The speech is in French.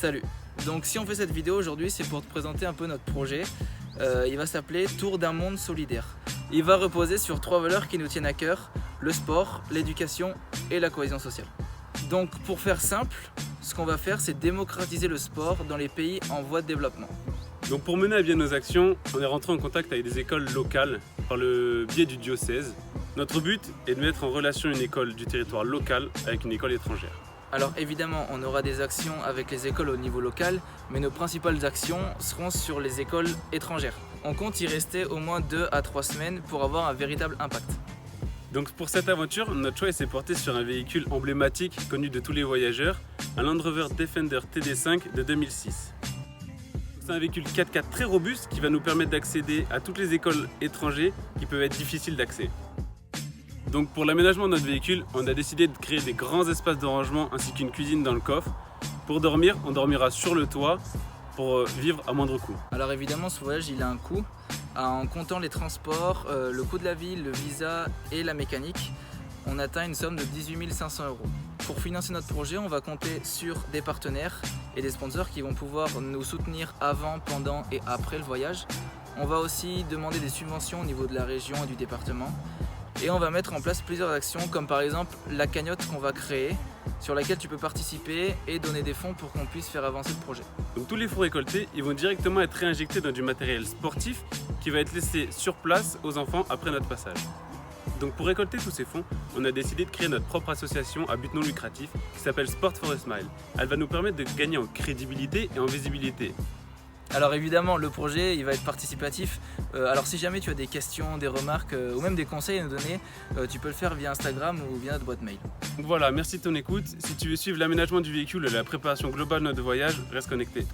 Salut. Donc si on fait cette vidéo aujourd'hui, c'est pour te présenter un peu notre projet. Il va s'appeler Tour d'un monde solidaire. Il va reposer sur 3 valeurs qui nous tiennent à cœur: le sport, l'éducation et la cohésion sociale. Donc pour faire simple, ce qu'on va faire, c'est démocratiser le sport dans les pays en voie de développement. Donc pour mener à bien nos actions, on est rentré en contact avec des écoles locales par le biais du diocèse. Notre but est de mettre en relation une école du territoire local avec une école étrangère. Alors évidemment, on aura des actions avec les écoles au niveau local, mais nos principales actions seront sur les écoles étrangères. On compte y rester au moins 2 à 3 semaines pour avoir un véritable impact. Donc pour cette aventure, notre choix s'est porté sur un véhicule emblématique connu de tous les voyageurs, un Land Rover Defender TD5 de 2006. C'est un véhicule 4x4 très robuste qui va nous permettre d'accéder à toutes les écoles étrangères qui peuvent être difficiles d'accès. Donc pour l'aménagement de notre véhicule, on a décidé de créer des grands espaces de rangement ainsi qu'une cuisine dans le coffre. Pour dormir, on dormira sur le toit pour vivre à moindre coût. Alors évidemment, ce voyage il a un coût. En comptant les transports, le coût de la ville, le visa et la mécanique, on atteint une somme de 18 500 €. Pour financer notre projet, on va compter sur des partenaires et des sponsors qui vont pouvoir nous soutenir avant, pendant et après le voyage. On va aussi demander des subventions au niveau de la région et du département. Et on va mettre en place plusieurs actions, comme par exemple la cagnotte qu'on va créer, sur laquelle tu peux participer et donner des fonds pour qu'on puisse faire avancer le projet. Donc tous les fonds récoltés, ils vont directement être réinjectés dans du matériel sportif qui va être laissé sur place aux enfants après notre passage. Donc pour récolter tous ces fonds, on a décidé de créer notre propre association à but non lucratif qui s'appelle Sport for a Smile. Elle va nous permettre de gagner en crédibilité et en visibilité. Alors évidemment, le projet il va être participatif. Alors si jamais tu as des questions, des remarques ou même des conseils à nous donner, tu peux le faire via Instagram ou via notre boîte mail. Donc voilà, merci de ton écoute. Si tu veux suivre l'aménagement du véhicule et la préparation globale de notre voyage, reste connecté.